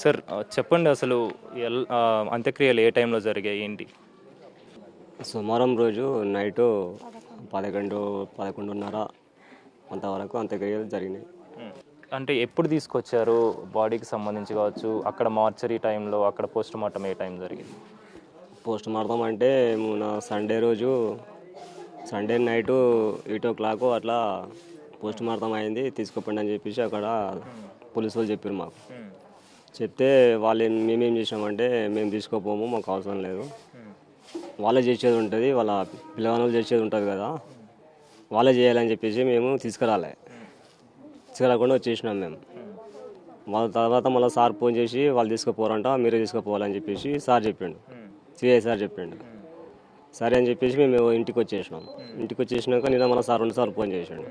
Sir చెప్పండి అసలు అంత్యక్రియలు ఏ టైంలో జరిగాయి ఏంటి? సోమవారం రోజు నైటు 11, 11:30 అంతవరకు అంత్యక్రియలు జరిగినాయి. అంటే ఎప్పుడు తీసుకొచ్చారు? బాడీకి సంబంధించి కావచ్చు, అక్కడ మార్చరీ టైంలో, అక్కడ పోస్ట్ మార్టం ఏ టైం జరిగింది? పోస్ట్ మార్టం అంటే మొన్న సండే నైటు 8 o'clock అట్లా పోస్ట్ మార్టం అయింది, తీసుకుపోండి అని చెప్పేసి అక్కడ పోలీసు వాళ్ళు చెప్పారు మాకు. చెప్తే మేమేం చేసామంటే మేము తీసుకోపోము, మాకు అవసరం లేదు, వాళ్ళే చేసేది ఉంటుంది, వాళ్ళ పిల్లగానులు చేసేది ఉంటుంది కదా, వాళ్ళే చేయాలని చెప్పేసి మేము తీసుకురాకుండా వచ్చేసినాం మేము. వాళ్ళ తర్వాత మళ్ళీ సార్ ఫోన్ చేసి వాళ్ళు తీసుకుపోరంట, మీరే తీసుకుపోవాలని చెప్పేసి సిఐ సార్ చెప్పిండు. సరే అని చెప్పేసి మేము ఇంటికి వచ్చేసినాక నిన్న మళ్ళీ సార్ 2 సార్లు ఫోన్ చేసాడు.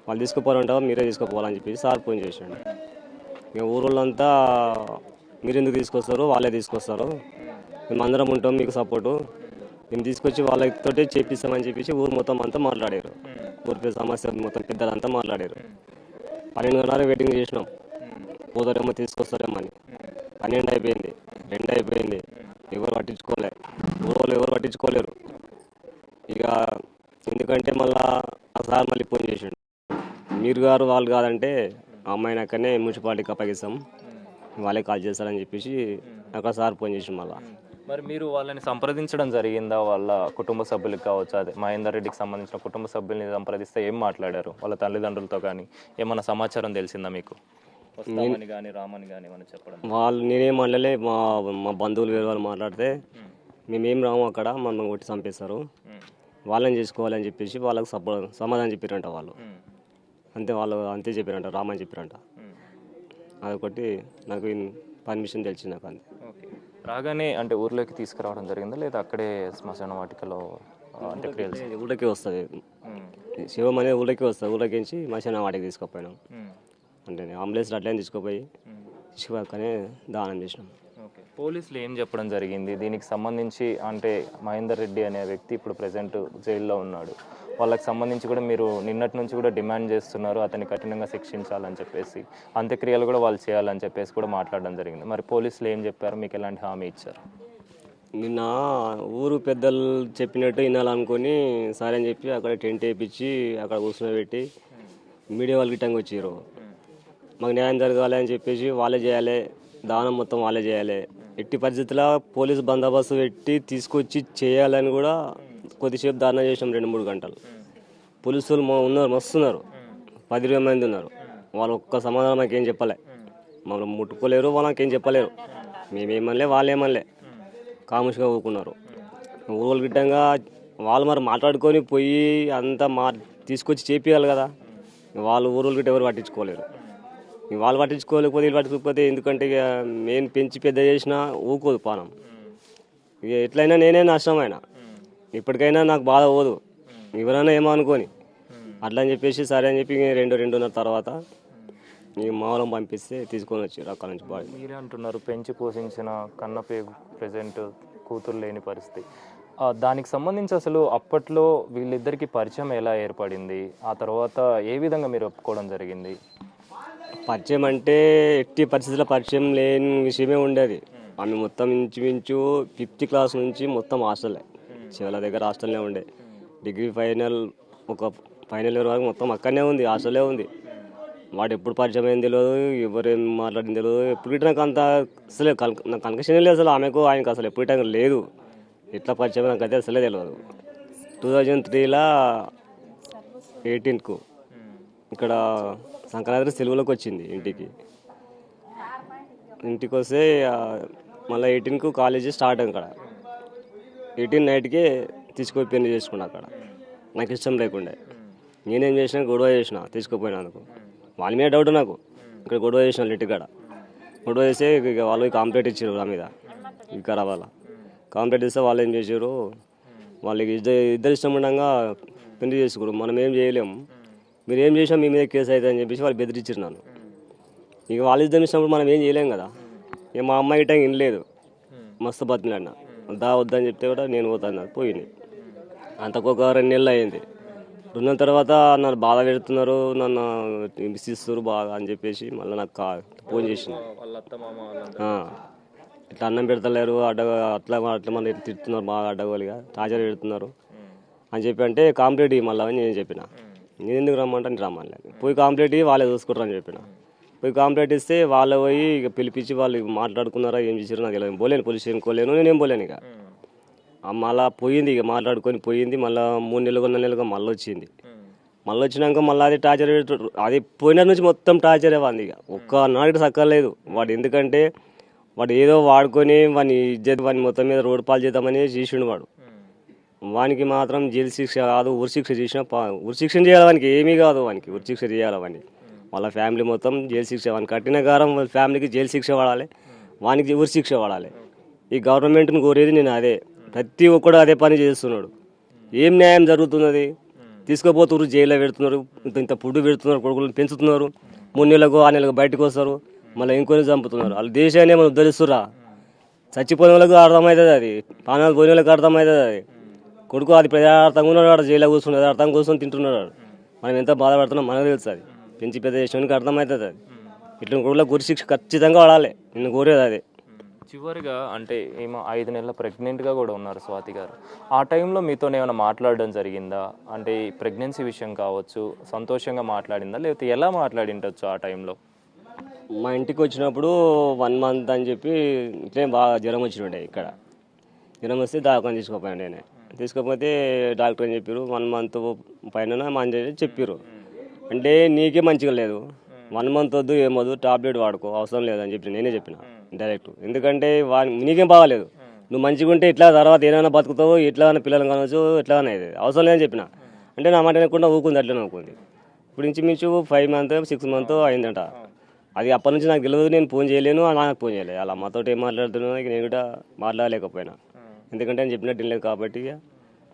వాళ్ళు తీసుకుపోరంట, మీరే తీసుకుపోవాలని చెప్పేసి సార్ ఫోన్ చేసాడు. ఇక ఊరోళ్ళంతా మీరు ఎందుకు తీసుకొస్తారు, వాళ్ళే తీసుకొస్తారు, మేము అందరం ఉంటాం మీకు సపోర్టు, మేము తీసుకొచ్చి వాళ్ళతోటే చేపిస్తామని చెప్పేసి ఊరు మొత్తం అంతా మాట్లాడారు. ఊరి సమస్య మొత్తం పెద్దలంతా మాట్లాడారు. 12 వెయిటింగ్ చేసినాం, పోతారేమో తీసుకొస్తారేమో అని. 12 అయిపోయింది, 2 అయిపోయింది, ఎవరు పట్టించుకోలేరు. ఇక ఎందుకంటే మళ్ళా ఆ సార్ మళ్ళీ ఫోన్ చేసాడు, మీరు గారు వాళ్ళు కాదంటే ఆ అమ్మాయిని అక్కడనే మున్సిపాలిటీకి అప్పగిస్తాం, వాళ్ళే కాల్ చేస్తారని చెప్పేసి అక్కడ సార్ ఫోన్ చేసి మళ్ళీ. మరి మీరు వాళ్ళని సంప్రదించడం జరిగిందా? వాళ్ళ కుటుంబ సభ్యులకు కావచ్చు, అదే మహేందర్ రెడ్డికి సంబంధించిన కుటుంబ సభ్యుల్ని సంప్రదిస్తే ఏం మాట్లాడారు? వాళ్ళ తల్లిదండ్రులతో కానీ ఏమన్నా సమాచారం తెలిసిందా మీకు? వస్తామని కానీ రామని కానీ ఏమన్నా చెప్పడం? నేనేం అనలే, మా బంధువులు వేరే వాళ్ళు మాట్లాడితే మేమేం రాము, అక్కడ మనం కొట్టి చంపేస్తారు, వాళ్ళని చేసుకోవాలని చెప్పేసి వాళ్ళకి సమాధానం చెప్పారంట వాళ్ళు. వాళ్ళు అంతే చెప్పారంట, రామని చెప్పారంట. అదొకటి నాకు పర్మిషన్ తెలిసింది నాకు అంతే. ఓకే, రాగానే అంటే ఊర్లోకి తీసుకురావడం జరిగిందా, లేదా అక్కడే శ్మశాన వాటికలో అంత్యక్రియలు? ఊళ్ళకి వస్తుంది, శివం అనేది ఊళ్ళకి వస్తుంది, ఊళ్ళకి నుంచి శ్మశాన వాటికి తీసుకుపోయినాం. అంటే అంబులెన్స్లో అట్లనే తీసుకుపోయి శివక్కనే దానం చేసినాం. ఓకే, పోలీసులు ఏం చెప్పడం జరిగింది దీనికి సంబంధించి? అంటే మహేందర్ రెడ్డి అనే వ్యక్తి ఇప్పుడు ప్రజెంట్ జైల్లో ఉన్నాడు, వాళ్ళకి సంబంధించి కూడా మీరు నిన్నటి నుంచి కూడా డిమాండ్ చేస్తున్నారు అతన్ని కఠినంగా శిక్షించాలని చెప్పేసి, అంత్యక్రియలు కూడా వాళ్ళు చేయాలని చెప్పేసి కూడా మాట్లాడడం జరిగింది. మరి పోలీసులు ఏం చెప్పారు, మీకు ఎలాంటి హామీ ఇచ్చారు? నిన్న ఊరు పెద్దలు చెప్పినట్టు వినాలనుకొని సరే అని చెప్పి అక్కడ టెంట్ వేయించి అక్కడ కూర్చోబెట్టి మీడియా వాళ్ళు గిట్టంగా వచ్చారు. మాకు న్యాయం జరగాలి అని చెప్పేసి వాళ్ళే చేయాలి, దానం మొత్తం వాళ్ళే చేయాలి, ఎట్టి పరిస్థితుల్లో పోలీసు బందోబస్తు పెట్టి తీసుకొచ్చి చేయాలని కూడా కొద్దిసేపు ధారణ చేసినాం. 2-3 గంటలు పోలీసులు ఉన్నారు, మస్తున్నారు, 10-20 మంది ఉన్నారు. వాళ్ళు ఒక్క సమాధానం మాకేం చెప్పలే, మమ్మల్ని ముట్టుకోలేరు, వాళ్ళకేం చెప్పలేరు, మేమేమనలే వాళ్ళేమనలే, కాముషిగా ఊరుకున్నారు. ఊరు గిట్టంగా వాళ్ళు మరి మాట్లాడుకొని పోయి అంతా తీసుకొచ్చి చేపియాలి కదా, వాళ్ళు ఊరు గిట్ట ఎవరు పట్టించుకోలేరు. వాళ్ళు పట్టించుకోలేకపోతే వీళ్ళు పట్టించుకోకపోతే, ఎందుకంటే ఇక నేను పెంచి పెద్ద చేసినా ఊకోదు పానం. ఇక ఎట్లయినా నేనే నష్టమైనా, ఇప్పటికైనా నాకు బాధ పోదు, ఎవరైనా ఏమో అనుకోని అట్లా అని చెప్పేసి సరే అని చెప్పి 2-2:30 తర్వాత ఈ మామూలం పంపిస్తే తీసుకొని వచ్చారు అక్కడ నుంచి బాడీ. మీరే అంటున్నారు పెంచి పోషించిన కన్నపేగు ప్రజెంట్ కూతురు లేని పరిస్థితి, దానికి సంబంధించి అసలు అప్పట్లో వీళ్ళిద్దరికి పరిచయం ఎలా ఏర్పడింది? ఆ తర్వాత ఏ విధంగా మీరు ఒప్పుకోవడం జరిగింది? పరిచయం అంటే ఎట్టి పరిస్థితుల్లో పరిచయం లేని విషయమే ఉండేది. ఆమె మొత్తం ఇంచుమించు 5th క్లాస్ నుంచి మొత్తం హాస్టలే, చివరి దగ్గర హాస్టల్నే ఉండే. డిగ్రీ ఒక ఫైనల్ ఇయర్ వరకు మొత్తం అక్కడనే ఉంది, హాస్టలే ఉంది. వాడు ఎప్పుడు పరిచయం అయింది తెలియదు, ఎవరేం మాట్లాడింది తెలియదు. ఎప్పుడు ఇట్లా నాకు అంత అసలే నాకు కనెక్షన్ లేదు అసలు, ఆమెకు ఆయనకు అసలు ఎప్పుడు ఇట్లా లేదు. ఎట్లా పరిచయం నాకు అయితే అసలే తెలియదు. 2003లో 18కు ఇక్కడ సంక్రాంతి సెలవులకు వచ్చింది ఇంటికి వస్తే మళ్ళీ 18కు కాలేజీ స్టార్ట్ అక్కడ. 18 నైట్కే తీసుకొని పెళ్లి చేసుకున్నా అక్కడ, నాకు ఇష్టం లేకుండే. నేనేం చేసినా గొడవ చేసిన తీసుకుపోయినందుకు, వాళ్ళ మీద డౌట్ నాకు. ఇక్కడ గొడవ చేసిన ఇంటికాడ గొడవ చేస్తే ఇక వాళ్ళు కాంప్లైంట్ ఇచ్చారు నా మీద, వికారాబాద్లో కాంప్లైంట్ ఇస్తే వాళ్ళు ఏం చేశారు, వాళ్ళకి ఇద్దరు ఇష్టం ఉండగా పెళ్లి చేసుకోరు, మనం ఏం చేయలేము, మీరు ఏం చేసినా మీ మీద కేసు అవుతుంది అని చెప్పేసి వాళ్ళు బెదిరించారు నన్ను. ఇక వాళ్ళు ఇద్దరు ఇచ్చినప్పుడు మనం ఏం చేయలేం కదా. ఇక మా అమ్మాయి గిట్ట వినలేదు, మస్తు బతిలాడిన, వద్దని చెప్తే కూడా నేను పోతాను పోయింది. అంతకు ఒక 2 నెలలు అయింది. ఉన్న తర్వాత నన్ను బాధ పెడుతున్నారు, నన్ను హింసిస్తున్నారు బాగా అని చెప్పేసి మళ్ళీ నాకు ఫోన్ చేసింది. వాళ్ళ అత్త మామ వాళ్ళంతా ఆ, ఇట్లా అన్నం పెడతలేరు అట్లా అట్లా మన తిడుతున్నారు బాగా అడ్డగోలుగా టార్చర్ పెడుతున్నారు అని చెప్పి అంటే కంప్లీట్ ఇవ్వి మళ్ళీ అని నేను చెప్పిన. నేను ఎందుకు రమ్మంటే నేను రమ్మని పోయి కంప్లీట్ ఇవ్వి వాళ్ళే చూసుకుంటారు అని చెప్పిన. పోయి కంప్లీట్ ఇస్తే వాళ్ళు పోయి ఇక పిలిపించి వాళ్ళు మాట్లాడుకున్నారా ఏం చేసారు నాకు తెలియదు. పోలేను పోలీస్ స్టేషన్ పోలేను, నేనేం పోలేను. ఇక మళ్ళీ పోయింది, ఇక మాట్లాడుకొని పోయింది. మళ్ళీ 3 నెలలుగా 4 నెలలుగా మళ్ళీ వచ్చింది. మళ్ళీ వచ్చినాక మళ్ళీ అది టార్చర్ పెడుతున్నారు. అది పోయిన నుంచి మొత్తం టార్చరే వాంది. ఇక ఒక్క నాటికి సక్కర్లేదు వాడు. ఎందుకంటే వాడు ఏదో వాడుకొని వాని ఇజ్జత్ వాని మొత్తం మీద రోడ్డు పాలు చేద్దామని చేసిండు వాడు. వానికి మాత్రం జైలు శిక్ష కాదు ఉరి శిక్ష చేసిన ఉరి శిక్ష చేయాలి. వానికి ఏమీ కాదు, వానికి ఉరి శిక్ష చేయాలి. వాడిని వాళ్ళ ఫ్యామిలీ మొత్తం జైలు శిక్ష, వానికి కట్టిన కారం వాళ్ళ ఫ్యామిలీకి జైలు శిక్ష పడాలి, వానికి ఉరి శిక్ష పడాలి. ఈ గవర్నమెంట్ని కోరేది నేను అదే. ప్రతి ఒక్కడు అదే పని చేస్తున్నాడు. ఏం న్యాయం జరుగుతున్నది? తీసుకుపోతున్నారు, జైల్లో పెడుతున్నారు, ఇంత ఫుడ్ పెడుతున్నారు, కొడుకులను పెంచుతున్నారు. 3 నెలలకు 6 నెలలకు బయటకు వస్తారు, మళ్ళీ ఇంకొని చంపుతున్నారు. వాళ్ళు దేశాన్ని ఏమైనా ఉద్ధరిస్తురా? చచ్చిపోయిన వాళ్ళకు అర్థమవుతుంది, అది ప్రాణాలు పోయిన వాళ్ళకి అర్థమవుతుంది. అది కొడుకు అది ప్రజార్థంగా ఉన్నాడు, వాడు జైల్లో కూర్చున్నాడు, అర్థం కూర్చొని తింటున్నాడు. మనం ఎంత బాధపడుతున్నాం మనకు తెలుసు. అది పెంచి పెద్ద చేసినానికి అర్థమవుతుంది. అది ఇట్లా కొడుకులకు గురి శిక్ష ఖచ్చితంగా వాడాలి. నేను కోరేది అదే. చివరిగా అంటే ఏమో 5 నెలల ప్రెగ్నెంట్గా కూడా ఉన్నారు స్వాతి గారు. ఆ టైంలో మీతో ఏమైనా మాట్లాడడం జరిగిందా? అంటే ఈ ప్రెగ్నెన్సీ విషయం కావచ్చు, సంతోషంగా మాట్లాడిందా, లేకపోతే ఎలా మాట్లాడిండొచ్చు ఆ టైంలో? మా ఇంటికి వచ్చినప్పుడు 1 మంత్ అని చెప్పి ఇట్లే బాగా జ్వరం వచ్చినుండే. ఇక్కడ జ్వరం వస్తే దాకా తీసుకోపోయాను. నేను తీసుకపోతే డాక్టర్ అని చెప్పారు 1 మంత్ పైన మంచి చెప్పారు. అంటే నీకే మంచిగా లేదు, 1 మంత్ వద్దు ఏమొద్దు, టాబ్లెట్ వాడుకో, అవసరం లేదని చెప్పి నేనే చెప్పిన డైరెక్ట్. ఎందుకంటే నీకేం బాగాలేదు, నువ్వు మంచిగా ఉంటే ఇట్లా తర్వాత ఏమైనా బతుకుతావు, ఎట్లా పిల్లలు కావచ్చు, ఎట్లా అనేది అవసరం లేదని చెప్పిన. అంటే నా మాట వినకుండా ఊకుంది, అట్లనే ఊకుంది. ఇప్పుడు ఇంచుమించు 5 మంత్ 6 మంత్ అయిందంట. అది అప్పటి నుంచి నాకు తెలియదు, నేను ఫోన్ చేయలేను, నాకు ఫోన్ చేయలేదు. అలా మాతో ఏం మాట్లాడుతున్నా నేను కూడా మాట్లాడలేకపోయినా. ఎందుకంటే నేను చెప్పినట్టు లేదు కాబట్టి ఇక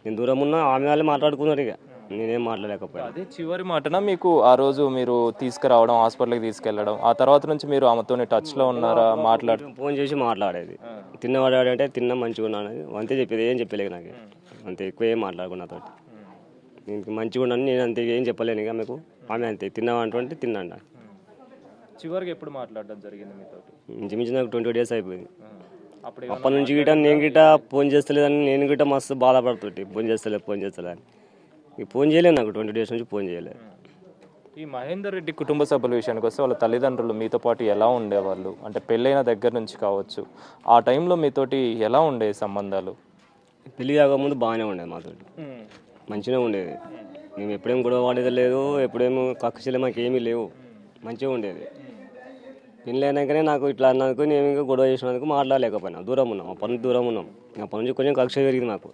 నేను దూరం ఉన్నా, ఆమె వాళ్ళే మాట్లాడుకున్నారు. ఇక నేనేం మాట్లాడలేకపోయినా. అదే చివరి మాటన మీకు ఆ రోజు మీరు తీసుకురావడం, హాస్పిటల్కి తీసుకెళ్ళడం, ఆ తర్వాత నుంచి మీరు ఆమెతో టచ్లో ఉన్నారా? ఫోన్ చేసి మాట్లాడేది. తిన్నవాడు అంటే తిన్నా మంచిగా ఉన్నాను అంతే చెప్పేది, ఏం చెప్పలేదు నాకు. అంతే, ఎక్కువ ఏం మాట్లాడుకున్నా తోటి. నేను మంచిగా ఉన్నాను, నేను అంతే ఏం చెప్పలేను. ఇక మీకు ఆమె అంతే తిన్నావంటే తిన్నాండి. చివరికి ఎప్పుడు మాట్లాడడం జరిగింది మీతో? ఇంచుమించు నాకు 20 days అయిపోయింది. అప్పుడు అప్పటి నుంచి గిట్ట నేను గిట్ట ఫోన్ చేస్తలేదని నేను గిట్ట మస్తు బాధపడుతుంటే, ఫోన్ చేస్తలేదు. ఇక ఫోన్ చేయలేదు, నాకు 20 days నుంచి ఫోన్ చేయలేదు. ఈ మహేందర్ రెడ్డి కుటుంబ సభ్యుల విషయానికి వస్తే వాళ్ళ తల్లిదండ్రులు మీతో పాటు ఎలా ఉండేవాళ్ళు? అంటే పెళ్ళైన దగ్గర నుంచి కావచ్చు, ఆ టైంలో మీతోటి ఎలా ఉండేవి సంబంధాలు? పెళ్లి కాకముందు బాగానే ఉండేది మాతో, మంచిగా ఉండేది. మేము ఎప్పుడేం గొడవ పడేది లేదు, ఎప్పుడేమో కక్షలు మాకు ఏమీ లేవు, మంచిగా ఉండేది. పెళ్ళి అయినాకనే నాకు ఇట్లా అన్నందుకు నేను ఇంకా గొడవ చేసినందుకు మాట్లాడలేకపోయినా. దూరం ఉన్నాం, అప్పటి నుంచి దూరం ఉన్నాం. అప్పటి నుంచి కొంచెం కక్ష పెరిగింది నాకు.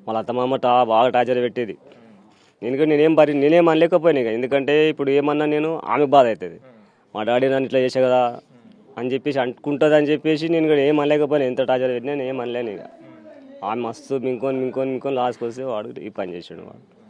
వాళ్ళ అత్తమామ బాగా టార్చర్ పెట్టేది. నేనేం అనలేకపోయాను ఇక. ఎందుకంటే ఇప్పుడు ఏమన్నా నేను ఆమెకు బాధ అవుతుంది, మా డాడీ నన్ను ఇట్లా చేసా కదా అని చెప్పేసి అంటుకుంటుంది అని చెప్పేసి నేను కూడా ఏం అనలేకపోయాను. ఎంత టార్చర్ పెట్టినా నేను ఏం అనలేను. ఇక ఆమె మస్తు మింకొని లాస్ట్కి వస్తే వాడు ఈ పని చేసాడు వాడు.